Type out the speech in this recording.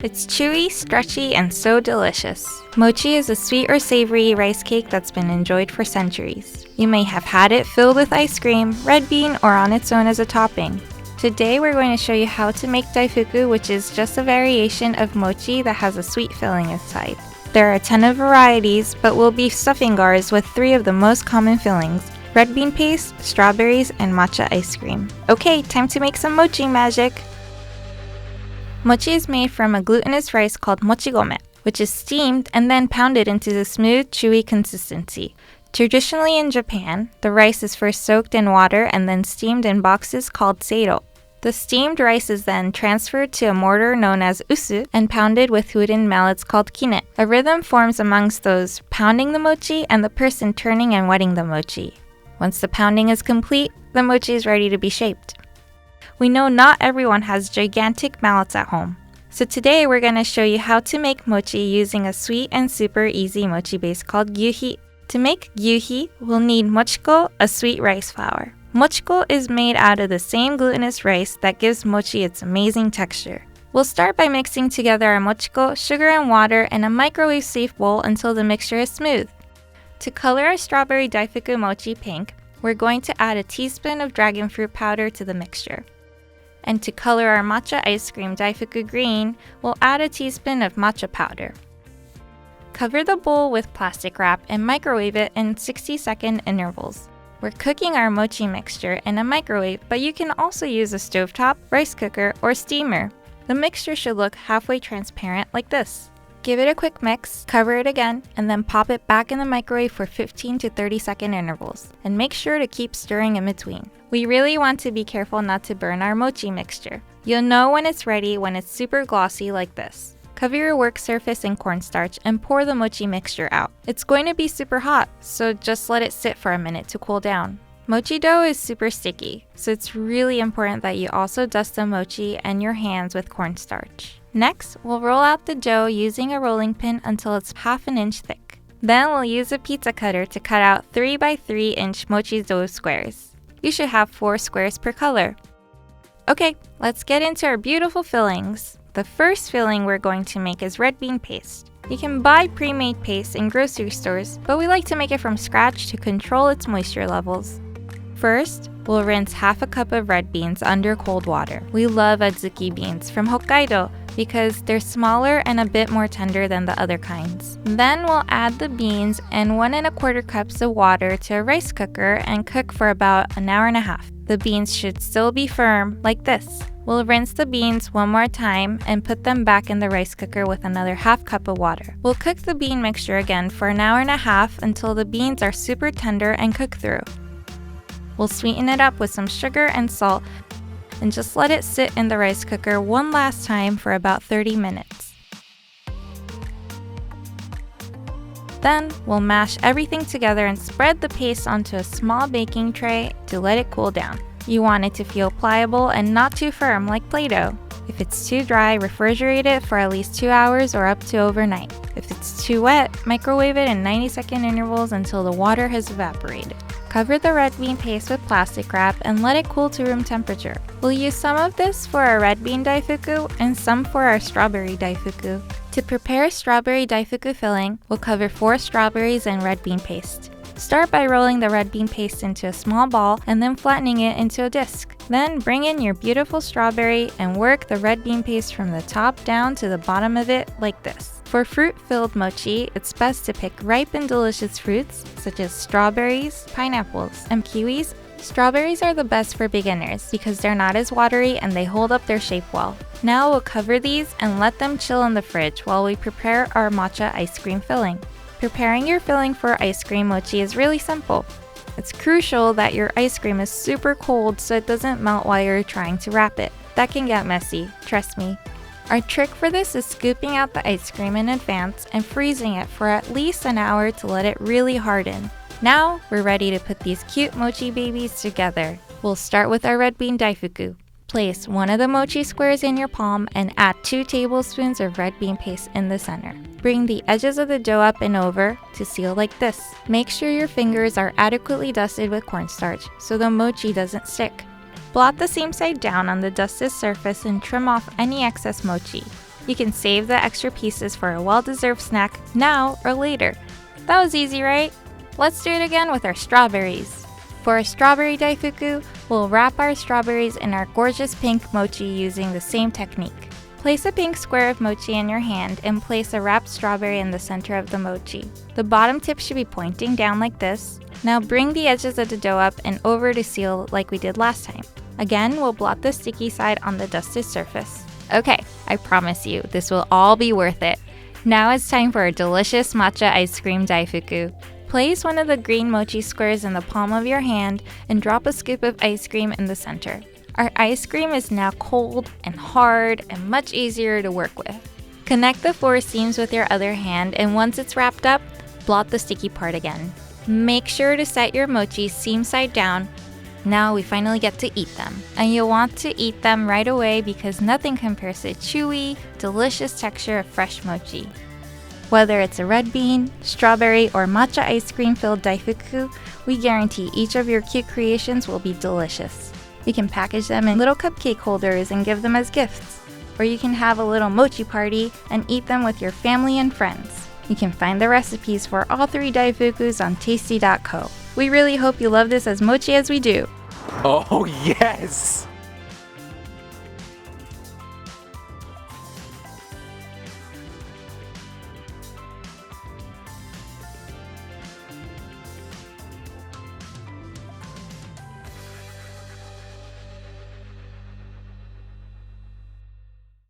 It's chewy, stretchy, and so delicious. Mochi is a sweet or savory rice cake that's been enjoyed for centuries. You may have had it filled with ice cream, red bean, or on its own as a topping. Today we're going to show you how to make Daifuku, which is just a variation of mochi that has a sweet filling inside. There are a ton of varieties, but we'll be stuffing ours with 3 of the most common fillings: red bean paste, strawberries, and matcha ice cream. Okay, time to make some mochi magic! Mochi is made from a glutinous rice called mochigome, which is steamed and then pounded into the smooth, chewy consistency. Traditionally in Japan, the rice is first soaked in water and then steamed in boxes called seiro. The steamed rice is then transferred to a mortar known as usu and pounded with wooden mallets called kine. A rhythm forms amongst those pounding the mochi and the person turning and wetting the mochi. Once the pounding is complete, the mochi is ready to be shaped. We know not everyone has gigantic mallets at home. So today we're going to show you how to make mochi using a sweet and super easy mochi base called gyuhi. To make gyuhi, we'll need mochiko, a sweet rice flour. Mochiko is made out of the same glutinous rice that gives mochi its amazing texture. We'll start by mixing together our mochiko, sugar, and water in a microwave-safe bowl until the mixture is smooth. To color our strawberry Daifuku mochi pink, we're going to add a teaspoon of dragon fruit powder to the mixture. And to color our matcha ice cream Daifuku green, we'll add a teaspoon of matcha powder. Cover the bowl with plastic wrap and microwave it in 60-second intervals. We're cooking our mochi mixture in a microwave, but you can also use a stovetop, rice cooker, or steamer. The mixture should look halfway transparent like this. Give it a quick mix, cover it again, and then pop it back in the microwave for 15 to 30-second intervals. And make sure to keep stirring in between. We really want to be careful not to burn our mochi mixture. You'll know when it's ready when it's super glossy like this. Cover your work surface in cornstarch and pour the mochi mixture out. It's going to be super hot, so just let it sit for a minute to cool down. Mochi dough is super sticky, so it's really important that you also dust the mochi and your hands with cornstarch. Next, we'll roll out the dough using a rolling pin until it's half an inch thick. Then we'll use a pizza cutter to cut out 3 by 3 inch mochi dough squares. You should have 4 squares per color. Okay, let's get into our beautiful fillings. The first filling we're going to make is red bean paste. You can buy pre-made paste in grocery stores, but we like to make it from scratch to control its moisture levels. First, we'll rinse half a cup of red beans under cold water. We love adzuki beans from Hokkaido because they're smaller and a bit more tender than the other kinds. Then we'll add the beans and 1 1/4 cups of water to a rice cooker and cook for about an hour and a half. The beans should still be firm, like this. We'll rinse the beans one more time and put them back in the rice cooker with another half cup of water. We'll cook the bean mixture again for an hour and a half until the beans are super tender and cooked through. We'll sweeten it up with some sugar and salt and just let it sit in the rice cooker one last time for about 30 minutes. Then we'll mash everything together and spread the paste onto a small baking tray to let it cool down. You want it to feel pliable and not too firm like Play-Doh. If it's too dry, refrigerate it for at least 2 hours or up to overnight. If it's too wet, microwave it in 90-second intervals until the water has evaporated. Cover the red bean paste with plastic wrap and let it cool to room temperature. We'll use some of this for our red bean Daifuku and some for our strawberry Daifuku. To prepare a strawberry Daifuku filling, we'll cover 4 strawberries in red bean paste. Start by rolling the red bean paste into a small ball and then flattening it into a disc. Then bring in your beautiful strawberry and work the red bean paste from the top down to the bottom of it like this. For fruit-filled mochi, it's best to pick ripe and delicious fruits such as strawberries, pineapples, and kiwis. Strawberries are the best for beginners because they're not as watery and they hold up their shape well. Now we'll cover these and let them chill in the fridge while we prepare our matcha ice cream filling. Preparing your filling for ice cream mochi is really simple. It's crucial that your ice cream is super cold so it doesn't melt while you're trying to wrap it. That can get messy, trust me. Our trick for this is scooping out the ice cream in advance and freezing it for at least an hour to let it really harden. Now, we're ready to put these cute mochi babies together. We'll start with our red bean Daifuku. Place 1 of the mochi squares in your palm and add 2 tablespoons of red bean paste in the center. Bring the edges of the dough up and over to seal like this. Make sure your fingers are adequately dusted with cornstarch so the mochi doesn't stick. Blot the seam side down on the dusted surface and trim off any excess mochi. You can save the extra pieces for a well-deserved snack now or later. That was easy, right? Let's do it again with our strawberries. For our strawberry Daifuku, we'll wrap our strawberries in our gorgeous pink mochi using the same technique. Place a pink square of mochi in your hand and place a wrapped strawberry in the center of the mochi. The bottom tip should be pointing down like this. Now bring the edges of the dough up and over to seal like we did last time. Again, we'll blot the sticky side on the dusted surface. Okay, I promise you, this will all be worth it. Now it's time for our delicious matcha ice cream Daifuku. Place one of the green mochi squares in the palm of your hand and drop a scoop of ice cream in the center. Our ice cream is now cold and hard and much easier to work with. Connect the 4 seams with your other hand, and once it's wrapped up, blot the sticky part again. Make sure to set your mochi seam side down. Now we finally get to eat them. And you'll want to eat them right away because nothing compares to the chewy, delicious texture of fresh mochi. Whether it's a red bean, strawberry, or matcha ice cream filled Daifuku, we guarantee each of your cute creations will be delicious. You can package them in little cupcake holders and give them as gifts. Or you can have a little mochi party and eat them with your family and friends. You can find the recipes for all 3 Daifukus on tasty.co. We really hope you love this as mochi as we do. Oh yes!